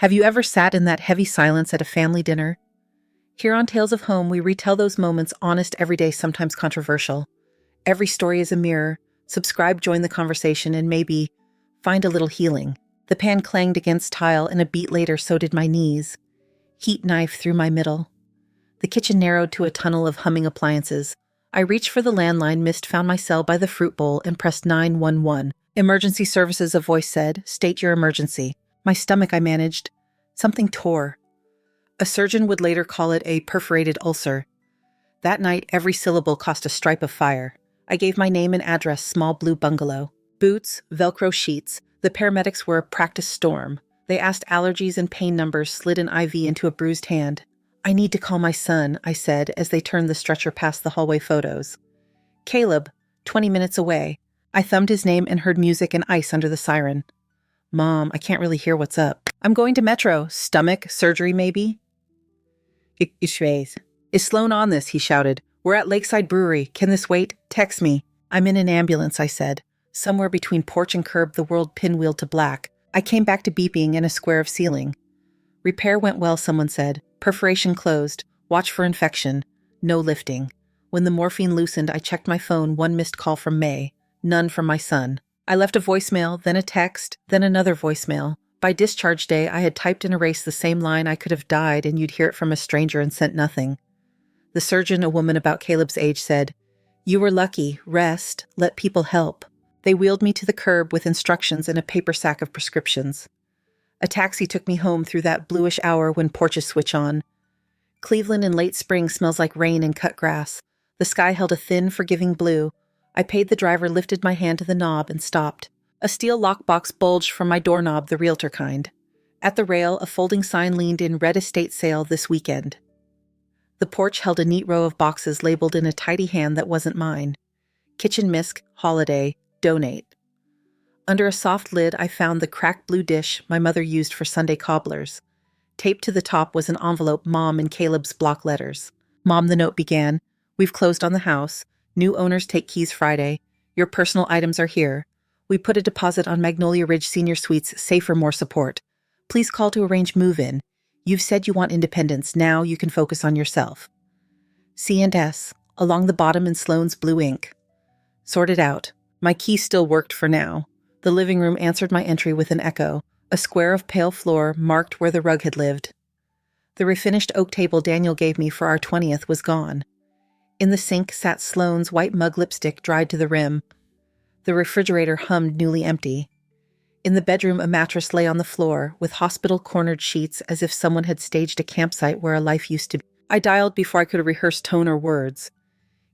Have you ever sat in that heavy silence at a family dinner? Here on Tales of Home, we retell those moments, honest, everyday, sometimes controversial. Every story is a mirror. Subscribe, join the conversation, and maybe find a little healing. The pan clanged against tile, and a beat later so did my knees. Heat knife through my middle. The kitchen narrowed to a tunnel of humming appliances. I reached for the landline, found my cell by the fruit bowl, and pressed 911. Emergency services, a voice said. State your emergency. My stomach, I managed. Something tore. A surgeon would later call it a perforated ulcer. That night, every syllable cost a stripe of fire. I gave my name and address, small blue bungalow. Boots, Velcro sheets. The paramedics were a practice storm. They asked allergies and pain numbers, slid an IV into a bruised hand. I need to call my son, I said as they turned the stretcher past the hallway photos. Caleb, 20 minutes away. I thumbed his name and heard music and ice under the siren. Mom, I can't really hear what's up. I'm going to Metro. Stomach, surgery maybe? Is Sloan on this? He shouted. We're at Lakeside Brewery. Can this wait? Text me. I'm in an ambulance, I said. Somewhere between porch and curb, the world pinwheeled to black. I came back to beeping and a square of ceiling. Repair went well, someone said. Perforation closed. Watch for infection. No lifting. When the morphine loosened, I checked my phone. One missed call from May. None from my son. I left a voicemail, then a text, then another voicemail. By discharge day, I had typed and erased the same line. I could have died, and you'd hear it from a stranger and sent nothing. The surgeon, a woman about Caleb's age, said, You were lucky. Rest. Let people help. They wheeled me to the curb with instructions and a paper sack of prescriptions. A taxi took me home through that bluish hour when porches switch on. Cleveland in late spring smells like rain and cut grass. The sky held a thin, forgiving blue. I paid the driver, lifted my hand to the knob, and stopped. A steel lockbox bulged from my doorknob, the realtor kind. At the rail, a folding sign leaned in red estate sale this weekend. The porch held a neat row of boxes labeled in a tidy hand that wasn't mine. Kitchen misc, holiday, donate. Under a soft lid, I found the cracked blue dish my mother used for Sunday cobblers. Taped to the top was an envelope, Mom in Caleb's block letters. Mom, the note began, We've closed on the house. New owners take keys Friday. Your personal items are here. We put a deposit on Magnolia Ridge Senior Suites, safe for more support. Please call to arrange move-in. You've said you want independence. Now you can focus on yourself. C&S, along the bottom in Sloan's blue ink. Sorted out. My key still worked for now. The living room answered my entry with an echo, a square of pale floor marked where the rug had lived. The refinished oak table Daniel gave me for our 20th was gone. In the sink sat Sloan's white mug lipstick dried to the rim. The refrigerator hummed, newly empty. In the bedroom, a mattress lay on the floor, with hospital-cornered sheets as if someone had staged a campsite where a life used to be. I dialed before I could rehearse tone or words.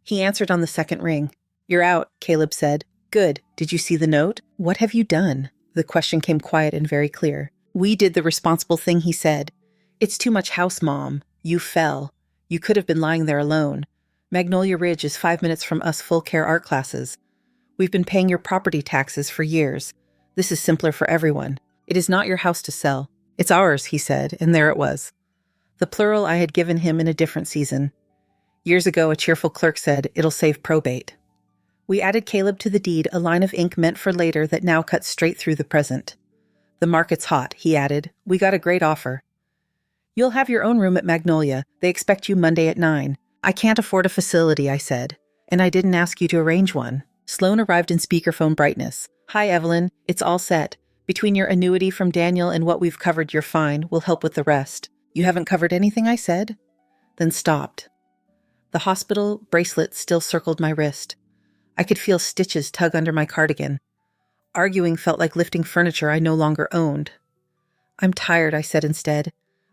He answered on the second ring. You're out, Caleb said. Good. Did you see the note? What have you done? The question came quiet and very clear. We did the responsible thing, he said. It's too much house, Mom. You fell. You could have been lying there alone. Magnolia Ridge is 5 minutes from us full-care art classes. We've been paying your property taxes for years. This is simpler for everyone. It is not your house to sell. It's ours, he said, and there it was. The plural I had given him in a different season. Years ago, a cheerful clerk said, It'll save probate. We added Caleb to the deed, a line of ink meant for later that now cuts straight through the present. The market's hot, he added. We got a great offer. You'll have your own room at Magnolia. They expect you Monday at 9. I can't afford a facility, I said. And I didn't ask you to arrange one. Sloan arrived in speakerphone brightness. Hi, Evelyn. It's all set. Between your annuity from Daniel and what we've covered, you're fine. We'll help with the rest. You haven't covered anything, I said? Then stopped. The hospital bracelet still circled my wrist. I could feel stitches tug under my cardigan. Arguing felt like lifting furniture I no longer owned. I'm tired, I said instead.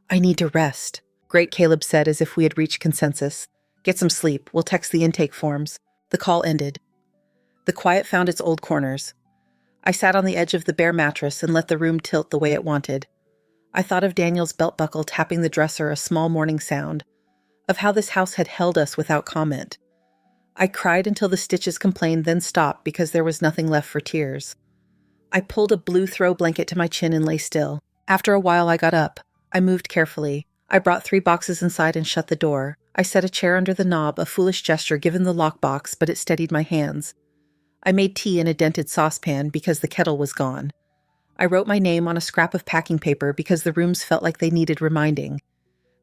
I need to rest. Great, Caleb said as if we had reached consensus. Get some sleep. We'll text the intake forms. The call ended. The quiet found its old corners. I sat on the edge of the bare mattress and let the room tilt the way it wanted. I thought of Daniel's belt buckle tapping the dresser, a small morning sound, of how this house had held us without comment. I cried until the stitches complained, then stopped because there was nothing left for tears. I pulled a blue throw blanket to my chin and lay still. After a while, I got up. I moved carefully. I brought 3 boxes inside and shut the door. I set a chair under the knob, a foolish gesture given the lockbox, but it steadied my hands. I made tea in a dented saucepan because the kettle was gone. I wrote my name on a scrap of packing paper because the rooms felt like they needed reminding.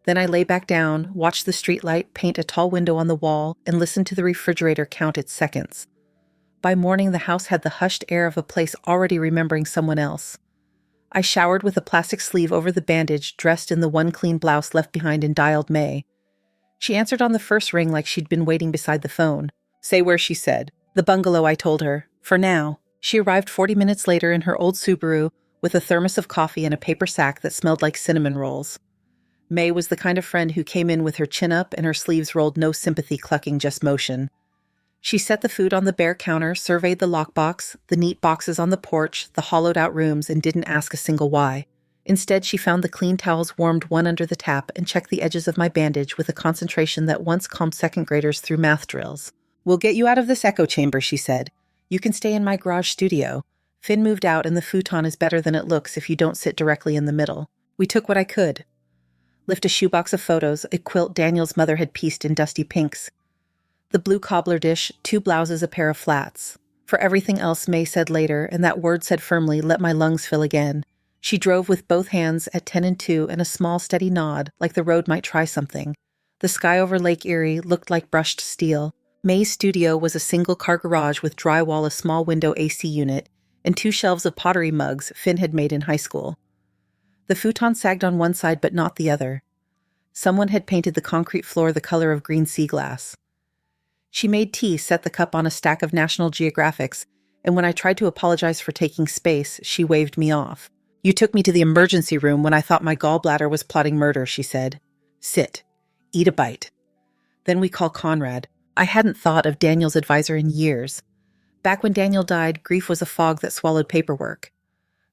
Then I lay back down, watched the streetlight paint a tall window on the wall, and listened to the refrigerator count its seconds. By morning, the house had the hushed air of a place already remembering someone else. I showered with a plastic sleeve over the bandage, dressed in the one clean blouse left behind, and dialed May. She answered on the first ring like she'd been waiting beside the phone. "Say where," she said. "The bungalow," I told her. "For now." She arrived 40 minutes later in her old Subaru with a thermos of coffee and a paper sack that smelled like cinnamon rolls. May was the kind of friend who came in with her chin up and her sleeves rolled, no sympathy clucking, just motion. She set the food on the bare counter, surveyed the lockbox, the neat boxes on the porch, the hollowed-out rooms, and didn't ask a single why. Instead, she found the clean towels warmed one under the tap and checked the edges of my bandage with a concentration that once calmed second graders through math drills. "We'll get you out of this echo chamber," she said. "You can stay in my garage studio. Finn moved out and the futon is better than it looks if you don't sit directly in the middle." We took what I could. Lift a shoebox of photos, a quilt Daniel's mother had pieced in dusty pinks. The blue cobbler dish, 2 blouses, a pair of flats. For everything else, May said later, and that word said firmly, "Let my lungs fill again." She drove with both hands at 10 and 2 and a small steady nod, like the road might try something. The sky over Lake Erie looked like brushed steel. May's studio was a single-car garage with drywall, a small window AC unit, and 2 shelves of pottery mugs Finn had made in high school. The futon sagged on one side but not the other. Someone had painted the concrete floor the color of green sea glass. She made tea, set the cup on a stack of National Geographics, and when I tried to apologize for taking space, she waved me off. "You took me to the emergency room when I thought my gallbladder was plotting murder," she said. "Sit. Eat a bite." Then we call Conrad. I hadn't thought of Daniel's advisor in years. Back when Daniel died, grief was a fog that swallowed paperwork.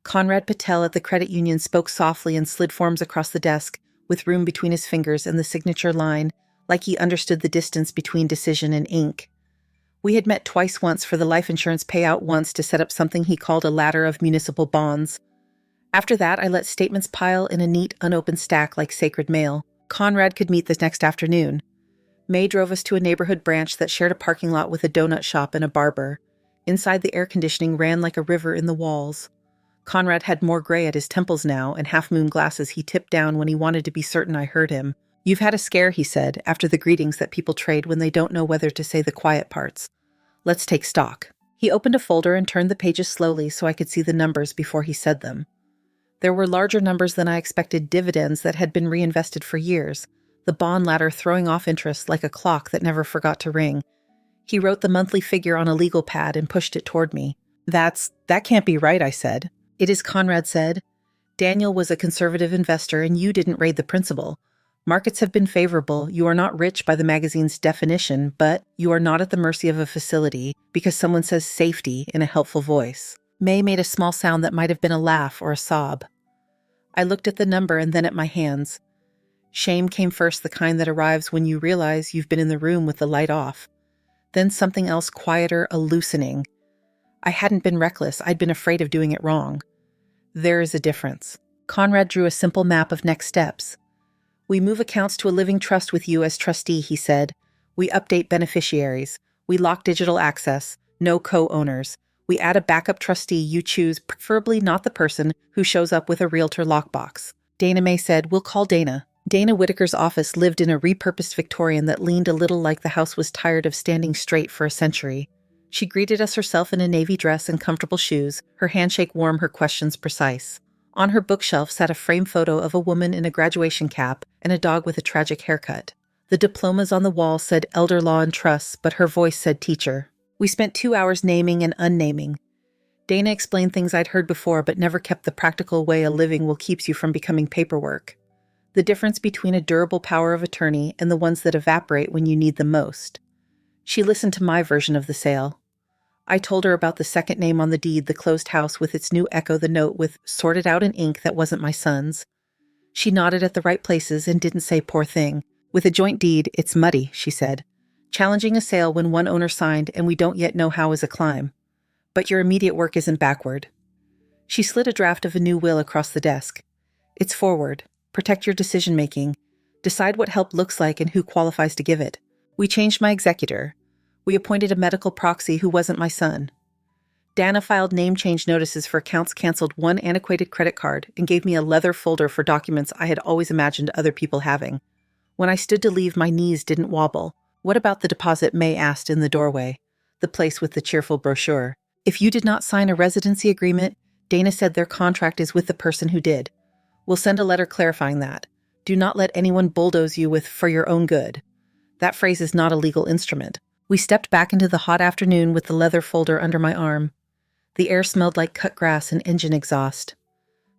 Conrad Patel at the credit union spoke softly and slid forms across the desk, with room between his fingers and the signature line, like he understood the distance between decision and ink. We had met twice, once for the life insurance payout, once to set up something he called a ladder of municipal bonds. After that, I let statements pile in a neat, unopened stack like sacred mail. Conrad could meet the next afternoon. May drove us to a neighborhood branch that shared a parking lot with a donut shop and a barber. Inside, the air conditioning ran like a river in the walls. Conrad had more gray at his temples now, and half-moon glasses he tipped down when he wanted to be certain I heard him. "You've had a scare," he said, after the greetings that people trade when they don't know whether to say the quiet parts. "Let's take stock." He opened a folder and turned the pages slowly so I could see the numbers before he said them. There were larger numbers than I expected, dividends that had been reinvested for years, the bond ladder throwing off interest like a clock that never forgot to ring. He wrote the monthly figure on a legal pad and pushed it toward me. That can't be right," I said. "It is," Conrad said. "Daniel was a conservative investor and you didn't raid the principal. Markets have been favorable. You are not rich by the magazine's definition, but you are not at the mercy of a facility because someone says safety in a helpful voice." May made a small sound that might have been a laugh or a sob. I looked at the number and then at my hands. Shame came first, the kind that arrives when you realize you've been in the room with the light off. Then something else quieter, a loosening. I hadn't been reckless, I'd been afraid of doing it wrong. There is a difference. Conrad drew a simple map of next steps. "We move accounts to a living trust with you as trustee," he said. "We update beneficiaries. We lock digital access. No co-owners. We add a backup trustee you choose, preferably not the person who shows up with a realtor lockbox." Dana May said, "We'll call Dana." Dana Whitaker's office lived in a repurposed Victorian that leaned a little like the house was tired of standing straight for a century. She greeted us herself in a navy dress and comfortable shoes, her handshake warm, her questions precise. On her bookshelf sat a framed photo of a woman in a graduation cap and a dog with a tragic haircut. The diplomas on the wall said elder law and trusts, but her voice said teacher. We spent 2 hours naming and unnaming. Dana explained things I'd heard before but never kept, the practical way a living will keeps you from becoming paperwork. The difference between a durable power of attorney and the ones that evaporate when you need them most. She listened to my version of the sale. I told her about the second name on the deed, the closed house with its new echo, the note with sorted out in ink that wasn't my son's. She nodded at the right places and didn't say poor thing. "With a joint deed, it's muddy," she said. "Challenging a sale when one owner signed and we don't yet know how is a climb. But your immediate work isn't backward." She slid a draft of a new will across the desk. "It's forward. Protect your decision-making. Decide what help looks like and who qualifies to give it. We changed my executor. We appointed a medical proxy who wasn't my son. Dana filed name change notices for accounts canceled one antiquated credit card and gave me a leather folder for documents I had always imagined other people having. When I stood to leave, my knees didn't wobble. "What about the deposit?" May asked in the doorway, the place with the cheerful brochure. "If you did not sign a residency agreement, Dana said their contract is with the person who did. We'll send a letter clarifying that. Do not let anyone bulldoze you with 'for your own good.' That phrase is not a legal instrument." We stepped back into the hot afternoon with the leather folder under my arm. The air smelled like cut grass and engine exhaust.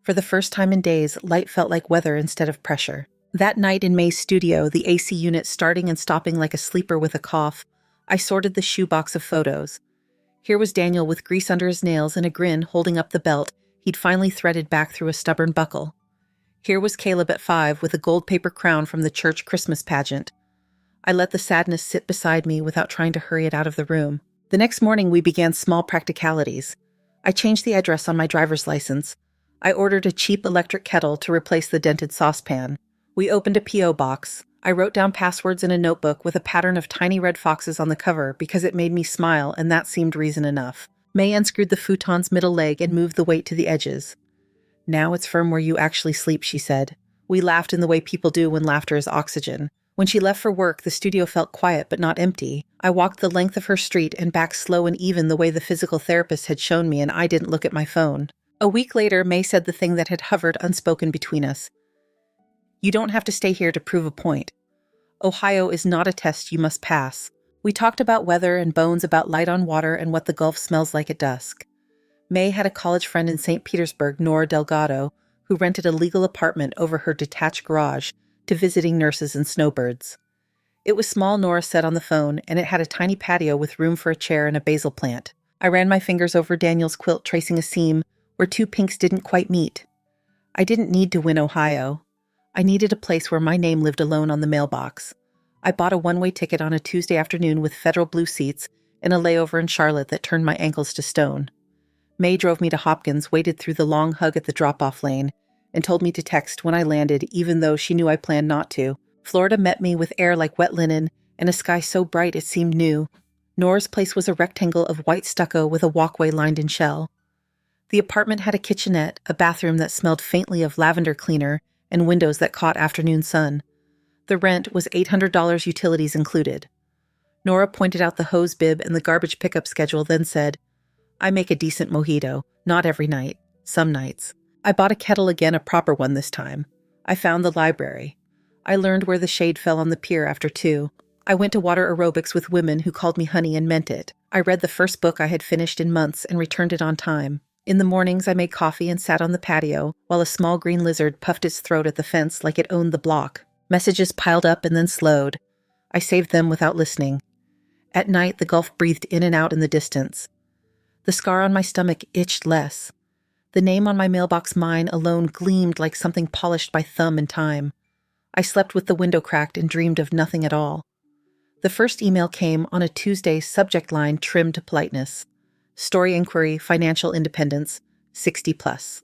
For the first time in days, light felt like weather instead of pressure. That night in May's studio, the AC unit starting and stopping like a sleeper with a cough, I sorted the shoebox of photos. Here was Daniel with grease under his nails and a grin holding up the belt he'd finally threaded back through a stubborn buckle. Here was Caleb at 5 with a gold paper crown from the church Christmas pageant. I let the sadness sit beside me without trying to hurry it out of the room. The next morning, we began small practicalities. I changed the address on my driver's license. I ordered a cheap electric kettle to replace the dented saucepan. We opened a P.O. box. I wrote down passwords in a notebook with a pattern of tiny red foxes on the cover because it made me smile, and that seemed reason enough. May unscrewed the futon's middle leg and moved the weight to the edges. "Now it's firm where you actually sleep," she said. We laughed in the way people do when laughter is oxygen. When she left for work, the studio felt quiet but not empty. I walked the length of her street and back slow and even the way the physical therapist had shown me, and I didn't look at my phone. A week later, May said the thing that had hovered unspoken between us. "You don't have to stay here to prove a point. Ohio is not a test you must pass." We talked about weather and bones about light on water and what the Gulf smells like at dusk. May had a college friend in St. Petersburg, Nora Delgado, who rented a legal apartment over her detached garage to visiting nurses and snowbirds. It was small, Nora said on the phone, and it had a tiny patio with room for a chair and a basil plant. I ran my fingers over Daniel's quilt, tracing a seam where two pinks didn't quite meet. I didn't need to win Ohio. I needed a place where my name lived alone on the mailbox. I bought a one-way ticket on a Tuesday afternoon with Federal Blue seats and a layover in Charlotte that turned my ankles to stone. May drove me to Hopkins, waited through the long hug at the drop-off lane, and told me to text when I landed, even though she knew I planned not to. Florida met me with air like wet linen and a sky so bright it seemed new. Nora's place was a rectangle of white stucco with a walkway lined in shell. The apartment had a kitchenette, a bathroom that smelled faintly of lavender cleaner, and windows that caught afternoon sun. The rent was $800, utilities included. Nora pointed out the hose bib and the garbage pickup schedule, then said, "I make a decent mojito, not every night, some nights." I bought a kettle again, a proper one this time. I found the library. I learned where the shade fell on the pier after 2. I went to water aerobics with women who called me honey and meant it. I read the first book I had finished in months and returned it on time. In the mornings, I made coffee and sat on the patio while a small green lizard puffed its throat at the fence like it owned the block. Messages piled up and then slowed. I saved them without listening. At night, the Gulf breathed in and out in the distance. The scar on my stomach itched less. The name on my mailbox, mine alone, gleamed like something polished by thumb and time. I slept with the window cracked and dreamed of nothing at all. The first email came on a Tuesday, subject line trimmed to politeness. Story inquiry, financial independence, 60+.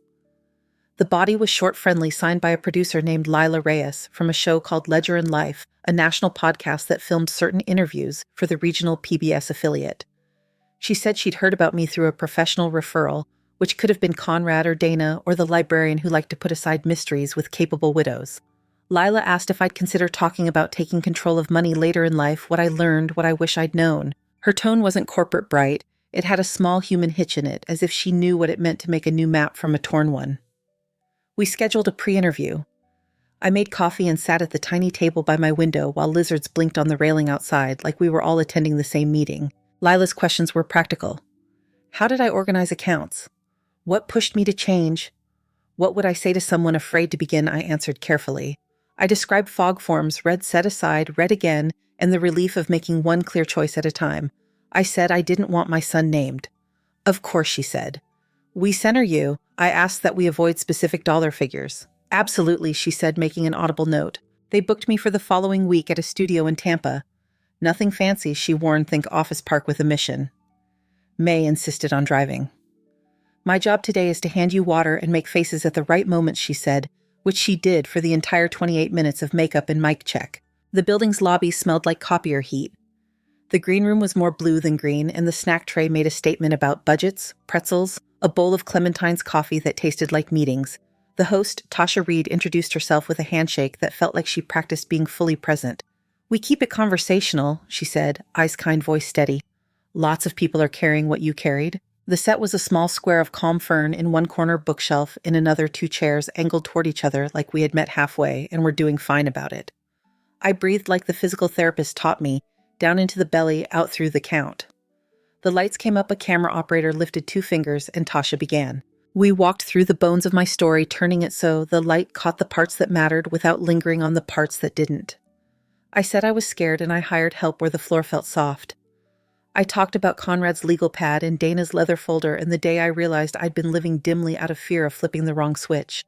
The body was short friendly, signed by a producer named Lila Reyes from a show called Ledger in Life, a national podcast that filmed certain interviews for the regional PBS affiliate. She said she'd heard about me through a professional referral, which could have been Conrad or Dana or the librarian who liked to put aside mysteries with capable widows. Lila asked if I'd consider talking about taking control of money later in life, what I learned, what I wish I'd known. Her tone wasn't corporate bright. It had a small human hitch in it, as if she knew what it meant to make a new map from a torn one. We scheduled a pre-interview. I made coffee and sat at the tiny table by my window while lizards blinked on the railing outside like we were all attending the same meeting. Lila's questions were practical. How did I organize accounts? What pushed me to change? What would I say to someone afraid to begin? I answered carefully. I described fog forms, read set aside, read again, and the relief of making one clear choice at a time. I said I didn't want my son named. Of course, she said. We center you. I asked that we avoid specific dollar figures. Absolutely, she said, making an audible note. They booked me for the following week at a studio in Tampa. Nothing fancy, she warned, think Office Park with a mission. May insisted on driving. My job today is to hand you water and make faces at the right moment, she said, which she did for the entire 28 minutes of makeup and mic check. The building's lobby smelled like copier heat. The green room was more blue than green, and the snack tray made a statement about budgets, pretzels, a bowl of Clementine's coffee that tasted like meetings. The host, Tasha Reed, introduced herself with a handshake that felt like she practiced being fully present. "We keep it conversational," she said, eyes kind, voice steady. "Lots of people are carrying what you carried." The set was a small square of calm fern, in one corner bookshelf, in another 2 chairs angled toward each other like we had met halfway and were doing fine about it. I breathed like the physical therapist taught me, down into the belly, out through the count. The lights came up, a camera operator lifted 2 fingers, and Tasha began. We walked through the bones of my story, turning it so the light caught the parts that mattered without lingering on the parts that didn't. I said I was scared and I hired help where the floor felt soft. I talked about Conrad's legal pad and Dana's leather folder and the day I realized I'd been living dimly out of fear of flipping the wrong switch.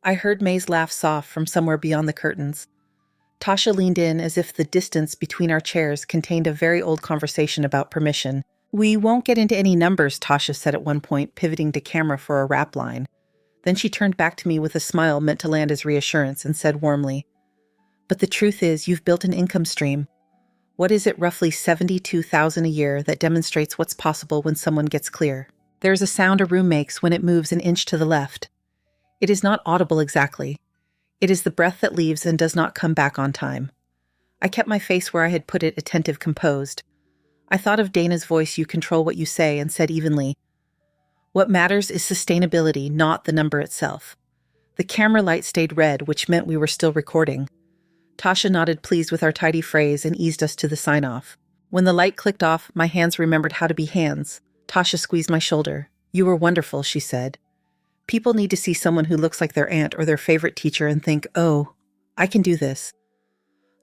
I heard May's laugh soft from somewhere beyond the curtains. Tasha leaned in as if the distance between our chairs contained a very old conversation about permission. "We won't get into any numbers," Tasha said at one point, pivoting to camera for a rap line. Then she turned back to me with a smile meant to land as reassurance and said warmly, "But the truth is, you've built an income stream. What is it, roughly $72,000 a year, that demonstrates what's possible when someone gets clear? There is a sound a room makes when it moves an inch to the left. It is not audible exactly. It is the breath that leaves and does not come back on time." I kept my face where I had put it, attentive, composed. I thought of Dana's voice, "You control what you say," and said evenly, "What matters is sustainability, not the number itself." The camera light stayed red, which meant we were still recording. Tasha nodded, pleased with our tidy phrase, and eased us to the sign-off. When the light clicked off, my hands remembered how to be hands. Tasha squeezed my shoulder. "You were wonderful," she said. "People need to see someone who looks like their aunt or their favorite teacher and think, oh, I can do this."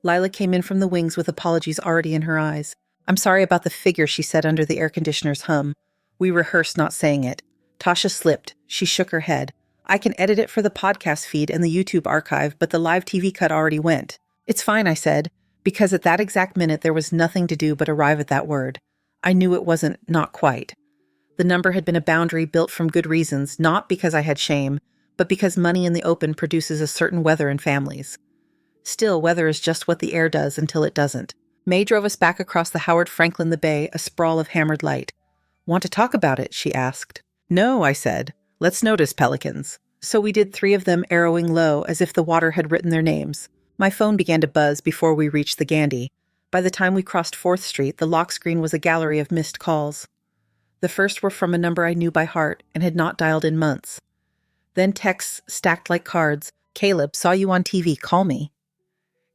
Lila came in from the wings with apologies already in her eyes. "I'm sorry about the figure," she said under the air conditioner's hum. "We rehearsed not saying it." Tasha slipped. She shook her head. "I can edit it for the podcast feed and the YouTube archive, but the live TV cut already went." "It's fine," I said, because at that exact minute there was nothing to do but arrive at that word. I knew it wasn't not quite. The number had been a boundary built from good reasons, not because I had shame, but because money in the open produces a certain weather in families. Still, weather is just what the air does until it doesn't. May drove us back across the Howard Franklin the Bay, a sprawl of hammered light. "Want to talk about it?" she asked. "No," I said. "Let's notice pelicans." So we did 3 of them, arrowing low, as if the water had written their names. My phone began to buzz before we reached the Gandhi. By the time we crossed 4th Street, the lock screen was a gallery of missed calls. The first were from a number I knew by heart and had not dialed in months. Then texts stacked like cards. "Caleb, saw you on TV, call me."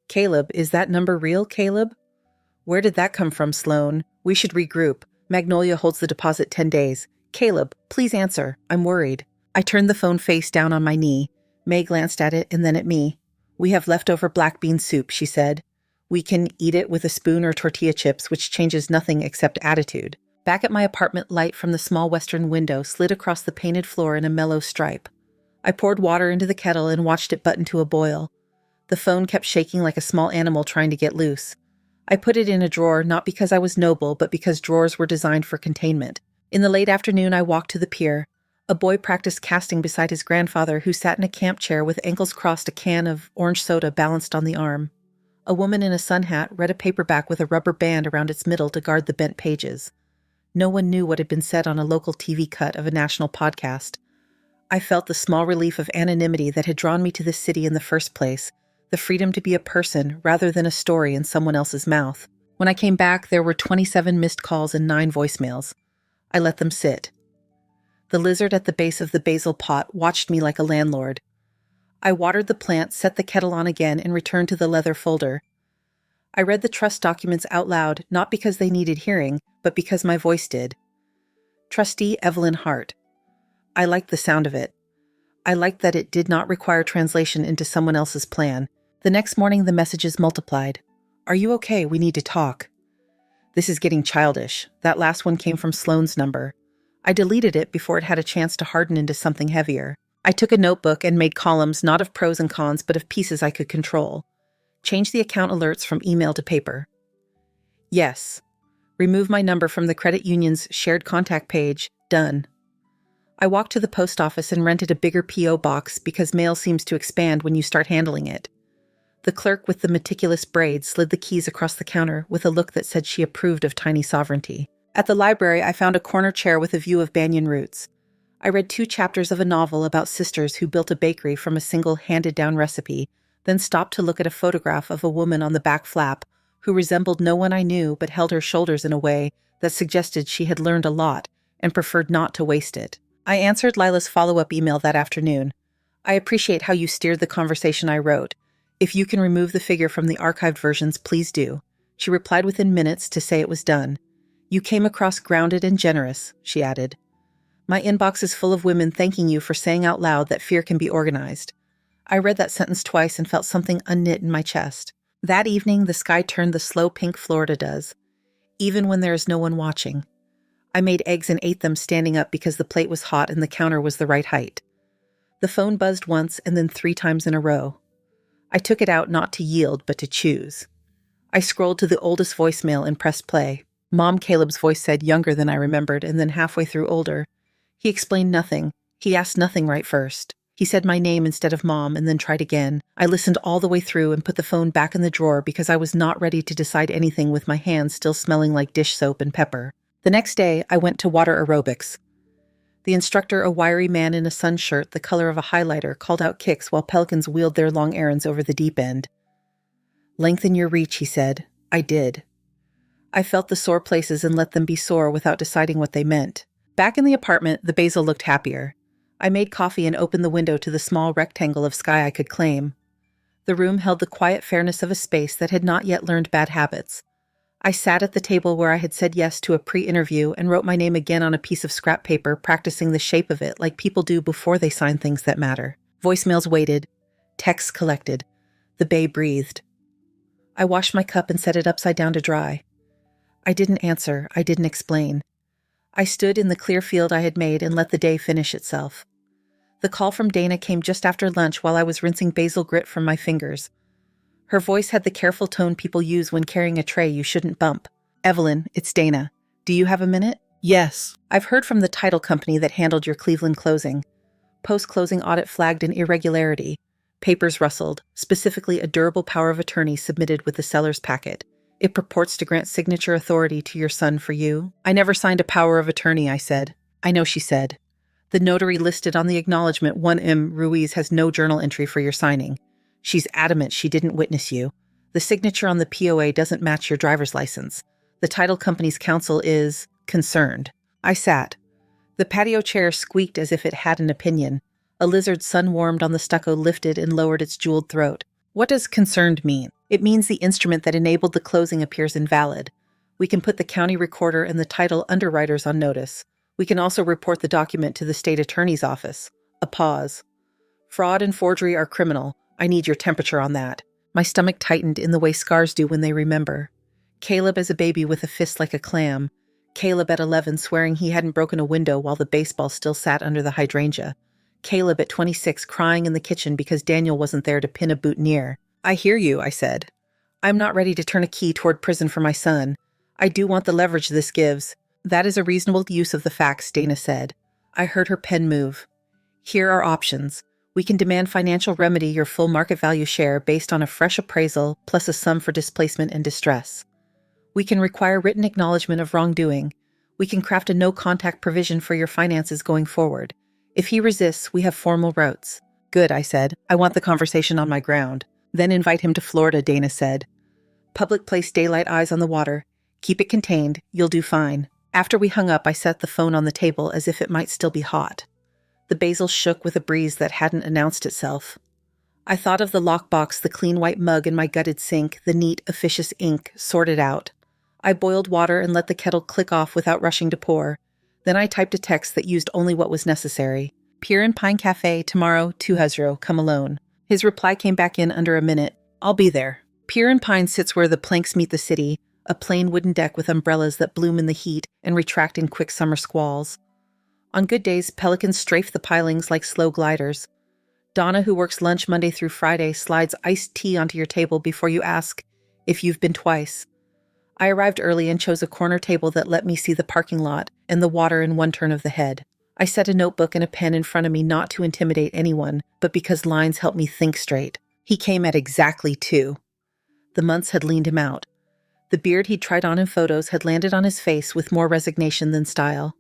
"Caleb, is that number real, Caleb?" "Where did that come from, Sloan? We should regroup. Magnolia holds the deposit 10 days. Caleb, please answer. I'm worried." I turned the phone face down on my knee. May glanced at it and then at me. "We have leftover black bean soup," she said. "We can eat it with a spoon or tortilla chips, which changes nothing except attitude." Back at my apartment, light from the small western window slid across the painted floor in a mellow stripe. I poured water into the kettle and watched it button to a boil. The phone kept shaking like a small animal trying to get loose. I put it in a drawer, not because I was noble, but because drawers were designed for containment. In the late afternoon, I walked to the pier. A boy practiced casting beside his grandfather, who sat in a camp chair with ankles crossed, a can of orange soda balanced on the arm. A woman in a sun hat read a paperback with a rubber band around its middle to guard the bent pages. No one knew what had been said on a local TV cut of a national podcast. I felt the small relief of anonymity that had drawn me to this city in the first place, the freedom to be a person rather than a story in someone else's mouth. When I came back, there were 27 missed calls and 9 voicemails. I let them sit. The lizard at the base of the basil pot watched me like a landlord. I watered the plant, set the kettle on again, and returned to the leather folder. I read the trust documents out loud, not because they needed hearing, but because my voice did. Trustee Evelyn Hart. I liked the sound of it. I liked that it did not require translation into someone else's plan. The next morning, the messages multiplied. "Are you okay? We need to talk." This is getting childish. That last one came from Sloane's number. I deleted it before it had a chance to harden into something heavier. I took a notebook and made columns not of pros and cons, but of pieces I could control. Change the account alerts from email to paper. Yes. Remove my number from the credit union's shared contact page. Done. I walked to the post office and rented a bigger P.O. box because mail seems to expand when you start handling it. The clerk with the meticulous braids slid the keys across the counter with a look that said she approved of tiny sovereignty. At the library, I found a corner chair with a view of banyan roots. I read 2 chapters of a novel about sisters who built a bakery from a single handed-down recipe, then stopped to look at a photograph of a woman on the back flap who resembled no one I knew but held her shoulders in a way that suggested she had learned a lot and preferred not to waste it. I answered Lila's follow-up email that afternoon. I appreciate how you steered the conversation, I wrote. If you can remove the figure from the archived versions, please do. She replied within minutes to say it was done. You came across grounded and generous, she added. My inbox is full of women thanking you for saying out loud that fear can be organized. I read that sentence twice and felt something unknit in my chest. That evening, the sky turned the slow pink Florida does, even when there is no one watching. I made eggs and ate them standing up because the plate was hot and the counter was the right height. The phone buzzed once and then 3 times in a row. I took it out not to yield, but to choose. I scrolled to the oldest voicemail and pressed play. Mom, Caleb's voice said, younger than I remembered, and then halfway through older. He explained nothing. He asked nothing right first. He said my name instead of Mom and then tried again. I listened all the way through and put the phone back in the drawer because I was not ready to decide anything with my hands still smelling like dish soap and pepper. The next day, I went to water aerobics. The instructor, a wiry man in a sun shirt the color of a highlighter, called out kicks while pelicans wheeled their long errands over the deep end. Lengthen your reach, he said. I did. I felt the sore places and let them be sore without deciding what they meant. Back in the apartment, the basil looked happier. I made coffee and opened the window to the small rectangle of sky I could claim. The room held the quiet fairness of a space that had not yet learned bad habits. I sat at the table where I had said yes to a pre-interview and wrote my name again on a piece of scrap paper, practicing the shape of it like people do before they sign things that matter. Voicemails waited. Texts collected. The bay breathed. I washed my cup and set it upside down to dry. I didn't answer. I didn't explain. I stood in the clear field I had made and let the day finish itself. The call from Dana came just after lunch while I was rinsing basil grit from my fingers. Her voice had the careful tone people use when carrying a tray you shouldn't bump. Evelyn, it's Dana. Do you have a minute? Yes. I've heard from the title company that handled your Cleveland closing. Post-closing audit flagged an irregularity. Papers rustled, specifically a durable power of attorney submitted with the seller's packet. It purports to grant signature authority to your son for you. I never signed a power of attorney, I said. I know, she said. The notary listed on the acknowledgement 1M Ruiz has no journal entry for your signing. She's adamant she didn't witness you. The signature on the POA doesn't match your driver's license. The title company's counsel is concerned. I sat. The patio chair squeaked as if it had an opinion. A lizard sun-warmed on the stucco lifted and lowered its jeweled throat. What does concerned mean? It means the instrument that enabled the closing appears invalid. We can put the county recorder and the title underwriters on notice. We can also report the document to the state attorney's office. A pause. Fraud and forgery are criminal. I need your temperature on that. My stomach tightened in the way scars do when they remember. Caleb as a baby with a fist like a clam. Caleb at 11 swearing he hadn't broken a window while the baseball still sat under the hydrangea. Caleb at 26 crying in the kitchen because Daniel wasn't there to pin a boutonniere. I hear you, I said. I'm not ready to turn a key toward prison for my son. I do want the leverage this gives. That is a reasonable use of the facts, Dana said. I heard her pen move. Here are options. We can demand financial remedy your full market value share based on a fresh appraisal plus a sum for displacement and distress. We can require written acknowledgement of wrongdoing. We can craft a no-contact provision for your finances going forward. If he resists, we have formal routes. Good, I said. I want the conversation on my ground. Then invite him to Florida, Dana said. Public place, daylight, eyes on the water. Keep it contained. You'll do fine. After we hung up, I set the phone on the table as if it might still be hot. The basil shook with a breeze that hadn't announced itself. I thought of the lockbox, the clean white mug in my gutted sink, the neat, officious ink, sorted out. I boiled water and let the kettle click off without rushing to pour. Then I typed a text that used only what was necessary. Pier and Pine Cafe, tomorrow, 2:00, come alone. His reply came back in under a minute. I'll be there. Pier and Pine sits where the planks meet the city, a plain wooden deck with umbrellas that bloom in the heat and retract in quick summer squalls. On good days, pelicans strafe the pilings like slow gliders. Donna, who works lunch Monday through Friday, slides iced tea onto your table before you ask if you've been twice. I arrived early and chose a corner table that let me see the parking lot and the water in one turn of the head. I set a notebook and a pen in front of me not to intimidate anyone, but because lines help me think straight. He came at exactly 2. The months had leaned him out. The beard he'd tried on in photos had landed on his face with more resignation than style.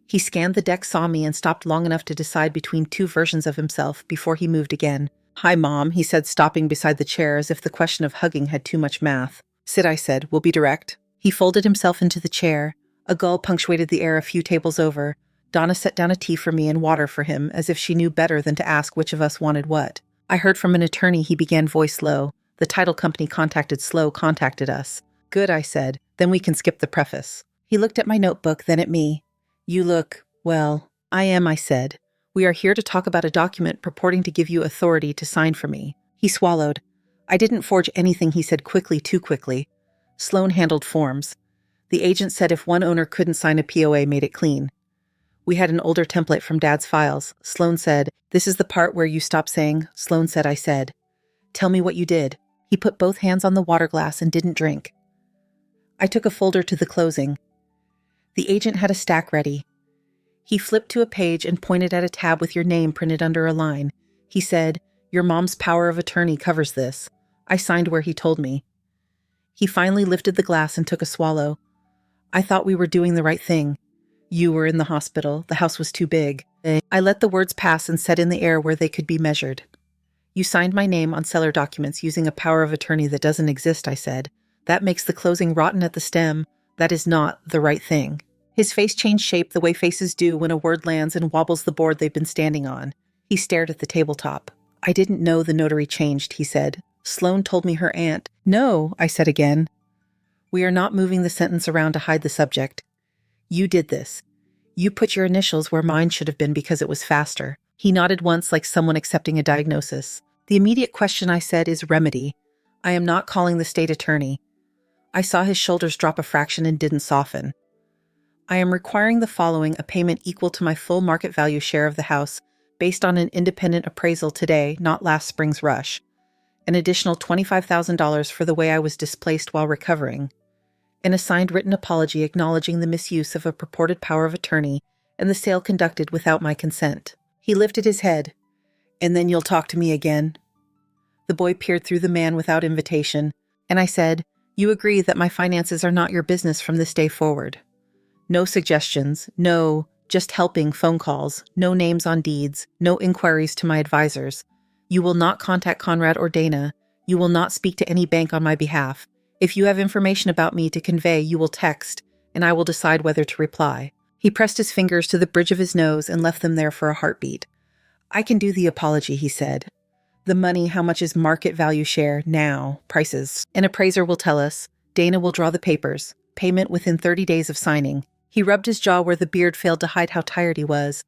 He scanned the deck, saw me, and stopped long enough to decide between 2 versions of himself before he moved again. "Hi, Mom," he said, stopping beside the chair as if the question of hugging had too much math. "Sit," I said. "We'll be direct." He folded himself into the chair. A gull punctuated the air a few tables over. Donna set down a tea for me and water for him, as if she knew better than to ask which of us wanted what. "I heard from an attorney," he began, voice low. "The title company contacted us." "Good," I said. "Then we can skip the preface." He looked at my notebook, then at me. "You look, well." "I am," I said. "We are here to talk about a document purporting to give you authority to sign for me." He swallowed. "I didn't forge anything," he said quickly, too quickly. "Sloan handled forms. The agent said if one owner couldn't sign a POA, made it clean. We had an older template from Dad's files. Sloan said, 'This is the part where you stop saying,'" Sloan said, I said. "Tell me what you did." He put both hands on the water glass and didn't drink. I took a folder to the closing. The agent had a stack ready. He flipped to a page and pointed at a tab with your name printed under a line. He said, "Your mom's power of attorney covers this." I signed where he told me. He finally lifted the glass and took a swallow. "I thought we were doing the right thing. You were in the hospital. The house was too big." I let the words pass and set in the air where they could be measured. "You signed my name on seller documents using a power of attorney that doesn't exist," I said. "That makes the closing rotten at the stem. That is not the right thing." His face changed shape the way faces do when a word lands and wobbles the board they've been standing on. He stared at the tabletop. "I didn't know the notary changed," he said. "Sloan told me her aunt." "No," I said again. "We are not moving the sentence around to hide the subject. You did this. You put your initials where mine should have been because it was faster." He nodded once like someone accepting a diagnosis. "The immediate question," I said, "is remedy. I am not calling the state attorney." I saw his shoulders drop a fraction and didn't soften. "I am requiring the following: a payment equal to my full market value share of the house, based on an independent appraisal today, not last spring's rush. An additional $25,000 for the way I was displaced while recovering. An assigned written apology acknowledging the misuse of a purported power of attorney and the sale conducted without my consent." He lifted his head. "And then you'll talk to me again?" The boy peered through the man without invitation, and I said, "You agree that my finances are not your business from this day forward. No suggestions, no just helping phone calls, no names on deeds, no inquiries to my advisors. You will not contact Conrad or Dana. You will not speak to any bank on my behalf. If you have information about me to convey, you will text, and I will decide whether to reply." He pressed his fingers to the bridge of his nose and left them there for a heartbeat. "I can do the apology," he said. "The money, how much is market value share now? Prices. An appraiser will tell us. Dana will draw the papers. Payment within 30 days of signing." He rubbed his jaw where the beard failed to hide how tired he was.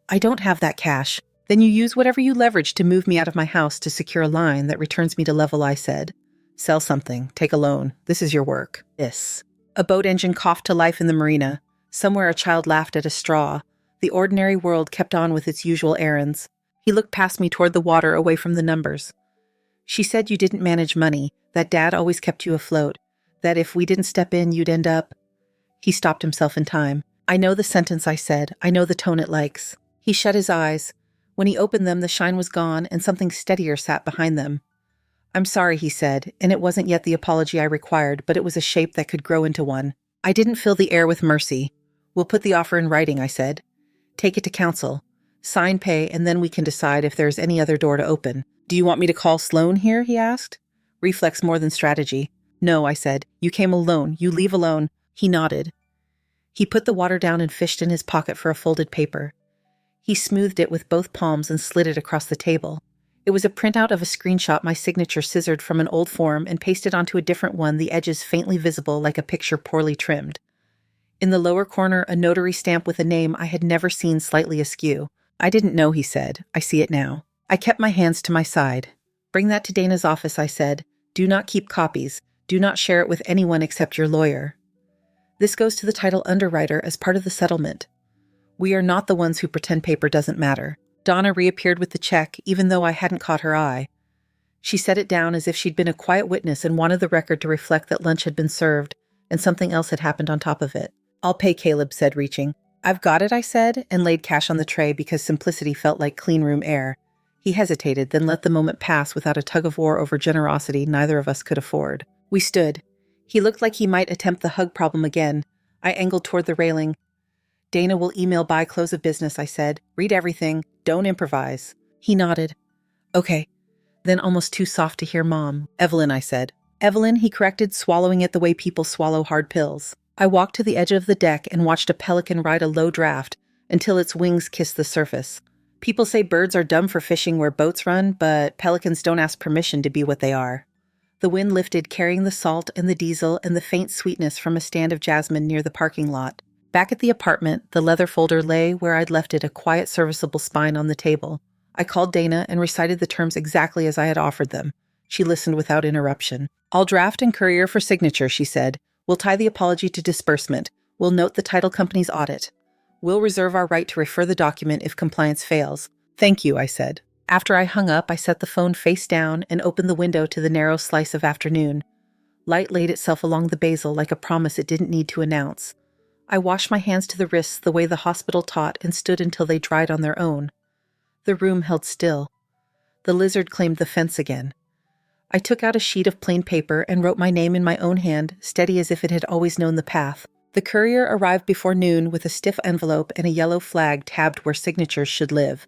"I don't have that cash." "Then you use whatever you leverage to move me out of my house to secure a line that returns me to level," I said. "Sell something. Take a loan. This is your work." "This." A boat engine coughed to life in the marina. Somewhere a child laughed at a straw. The ordinary world kept on with its usual errands. He looked past me toward the water, away from the numbers. "She said you didn't manage money, that Dad always kept you afloat, that if we didn't step in, you'd end up—" He stopped himself in time. "I know the sentence," I said. "I know the tone it likes." He shut his eyes. When he opened them, the shine was gone, and something steadier sat behind them. "I'm sorry," he said, and it wasn't yet the apology I required, but it was a shape that could grow into one. I didn't fill the air with mercy. "We'll put the offer in writing," I said. "Take it to counsel. Sign, pay, and then we can decide if there's any other door to open." "Do you want me to call Sloan here?" he asked. Reflex more than strategy. "No," I said. "You came alone. You leave alone." He nodded. He put the water down and fished in his pocket for a folded paper. He smoothed it with both palms and slid it across the table. It was a printout of a screenshot my signature scissored from an old form and pasted onto a different one, the edges faintly visible like a picture poorly trimmed. In the lower corner, a notary stamp with a name I had never seen slightly askew. "I didn't know," he said. "I see it now." I kept my hands to my side. "Bring that to Dana's office," I said. "Do not keep copies. Do not share it with anyone except your lawyer. This goes to the title underwriter as part of the settlement. We are not the ones who pretend paper doesn't matter." Donna reappeared with the check, even though I hadn't caught her eye. She set it down as if she'd been a quiet witness and wanted the record to reflect that lunch had been served and something else had happened on top of it. "I'll pay," Caleb said, reaching. "I've got it," I said, and laid cash on the tray because simplicity felt like clean room air. He hesitated, then let the moment pass without a tug-of-war over generosity neither of us could afford. We stood. He looked like he might attempt the hug problem again. I angled toward the railing. Dana will email by close of business, I said. Read everything. Don't improvise. He nodded. Okay. Then almost too soft to hear Mom. Evelyn, I said. Evelyn, he corrected, swallowing it the way people swallow hard pills. I walked to the edge of the deck and watched a pelican ride a low draft until its wings kissed the surface. People say birds are dumb for fishing where boats run, but pelicans don't ask permission to be what they are. The wind lifted, carrying the salt and the diesel and the faint sweetness from a stand of jasmine near the parking lot. Back at the apartment, the leather folder lay where I'd left it, a quiet, serviceable spine on the table. I called Dana and recited the terms exactly as I had offered them. She listened without interruption. I'll draft and courier for signature, she said. We'll tie the apology to disbursement. We'll note the title company's audit. We'll reserve our right to refer the document if compliance fails. Thank you, I said. After I hung up, I set the phone face down and opened the window to the narrow slice of afternoon. Light laid itself along the basil like a promise it didn't need to announce. I washed my hands to the wrists the way the hospital taught and stood until they dried on their own. The room held still. The lizard claimed the fence again. I took out a sheet of plain paper and wrote my name in my own hand, steady as if it had always known the path. The courier arrived before noon with a stiff envelope and a yellow flag tabbed where signatures should live.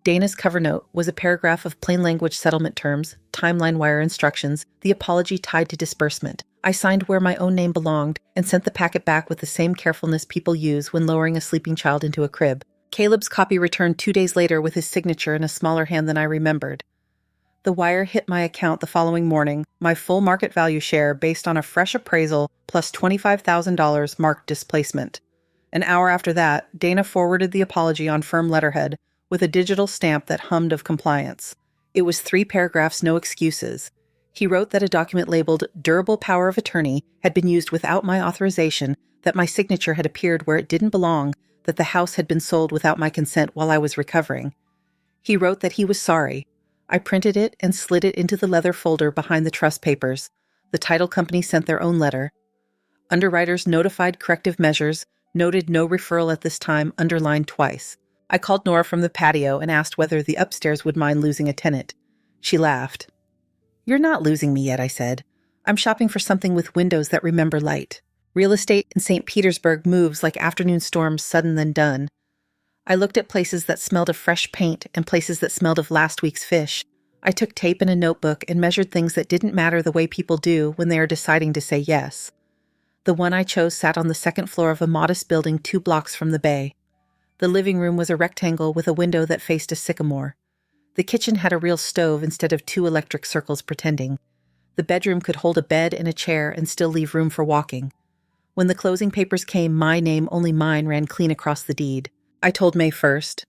Dana's cover note was a paragraph of plain language settlement terms, timeline wire instructions, the apology tied to disbursement. I signed where my own name belonged and sent the packet back with the same carefulness people use when lowering a sleeping child into a crib. Caleb's copy returned 2 days later with his signature in a smaller hand than I remembered. The wire hit my account the following morning, my full market value share based on a fresh appraisal plus $25,000 marked displacement. An hour after that, Dana forwarded the apology on firm letterhead with a digital stamp that hummed of compliance. It was 3 paragraphs, no excuses. He wrote that a document labeled Durable Power of Attorney had been used without my authorization, that my signature had appeared where it didn't belong, that the house had been sold without my consent while I was recovering. He wrote that he was sorry. I printed it and slid it into the leather folder behind the trust papers. The title company sent their own letter. Underwriters notified corrective measures, noted no referral at this time, underlined twice. I called Nora from the patio and asked whether the upstairs would mind losing a tenant. She laughed. You're not losing me yet, I said. I'm shopping for something with windows that remember light. Real estate in St. Petersburg moves like afternoon storms, sudden then done. I looked at places that smelled of fresh paint and places that smelled of last week's fish. I took tape and a notebook and measured things that didn't matter the way people do when they are deciding to say yes. The one I chose sat on the second floor of a modest building 2 blocks from the bay. The living room was a rectangle with a window that faced a sycamore. The kitchen had a real stove instead of 2 electric circles pretending. The bedroom could hold a bed and a chair and still leave room for walking. When the closing papers came, my name, only mine, ran clean across the deed. I told May first.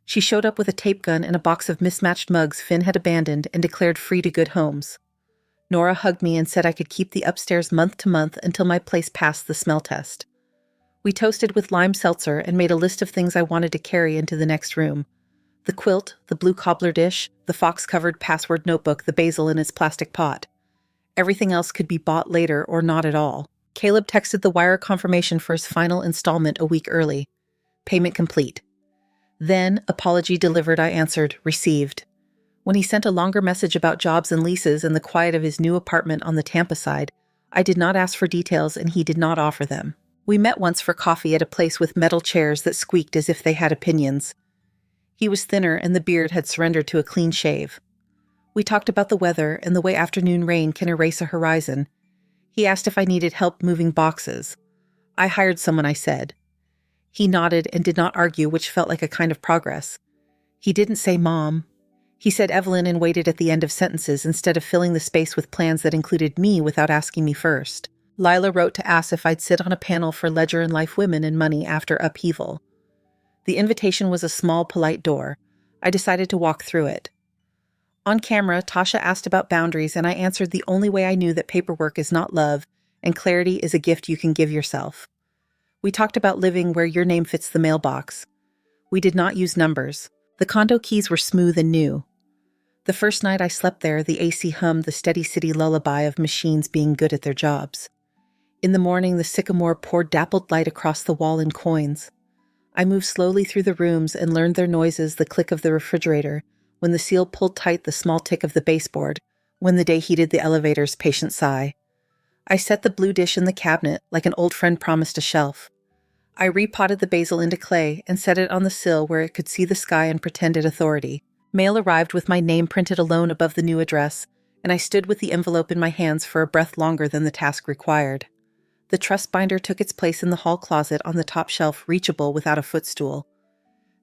She showed up with a tape gun and a box of mismatched mugs Finn had abandoned and declared free to good homes. Nora hugged me and said I could keep the upstairs month to month until my place passed the smell test. We toasted with lime seltzer and made a list of things I wanted to carry into the next room. The quilt, the blue cobbler dish, the fox-covered password notebook, the basil in its plastic pot. Everything else could be bought later or not at all. Caleb texted the wire confirmation for his final installment a week early. Payment complete. Then, apology delivered, I answered, received. When he sent a longer message about jobs and leases and the quiet of his new apartment on the Tampa side, I did not ask for details and he did not offer them. We met once for coffee at a place with metal chairs that squeaked as if they had opinions. He was thinner and the beard had surrendered to a clean shave. We talked about the weather and the way afternoon rain can erase a horizon. He asked if I needed help moving boxes. I hired someone, I said. He nodded and did not argue, which felt like a kind of progress. He didn't say Mom. He said Evelyn and waited at the end of sentences instead of filling the space with plans that included me without asking me first. Lila wrote to ask if I'd sit on a panel for Ledger and Life Women and Money after upheaval. The invitation was a small, polite door. I decided to walk through it. On camera, Tasha asked about boundaries, and I answered the only way I knew that paperwork is not love, and clarity is a gift you can give yourself. We talked about living where your name fits the mailbox. We did not use numbers. The condo keys were smooth and new. The first night I slept there, the AC hummed the steady city lullaby of machines being good at their jobs. In the morning, the sycamore poured dappled light across the wall in coins. I moved slowly through the rooms and learned their noises, the click of the refrigerator, when the seal pulled tight the small tick of the baseboard, when the day heated the elevator's patient sigh. I set the blue dish in the cabinet like an old friend promised a shelf. I repotted the basil into clay and set it on the sill where it could see the sky and pretended authority. Mail arrived with my name printed alone above the new address, and I stood with the envelope in my hands for a breath longer than the task required. The trust binder took its place in the hall closet on the top shelf, reachable without a footstool.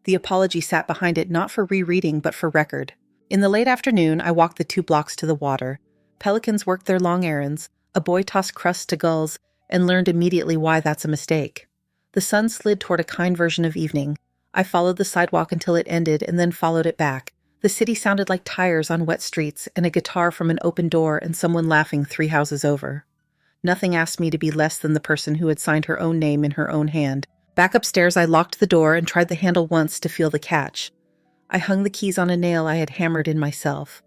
The apology sat behind it not for rereading but for record. In the late afternoon, I walked the 2 blocks to the water. Pelicans worked their long errands, a boy tossed crusts to gulls, and learned immediately why that's a mistake. The sun slid toward a kind version of evening. I followed the sidewalk until it ended and then followed it back. The city sounded like tires on wet streets and a guitar from an open door and someone laughing 3 houses over. Nothing asked me to be less than the person who had signed her own name in her own hand. Back upstairs, I locked the door and tried the handle once to feel the catch. I hung the keys on a nail I had hammered in myself.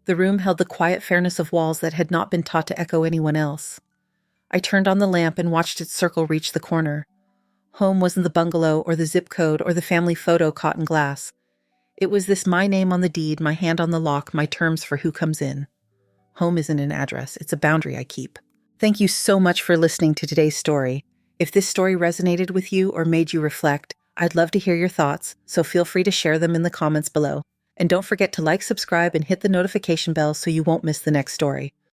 The room held the quiet fairness of walls that had not been taught to echo anyone else. I turned on the lamp and watched its circle reach the corner. Home wasn't the bungalow or the zip code or the family photo caught in glass. It was this my name on the deed, my hand on the lock, my terms for who comes in. Home isn't an address, it's a boundary I keep. Thank you so much for listening to today's story. If this story resonated with you or made you reflect, I'd love to hear your thoughts, so feel free to share them in the comments below. And don't forget to like, subscribe, and hit the notification bell so you won't miss the next story.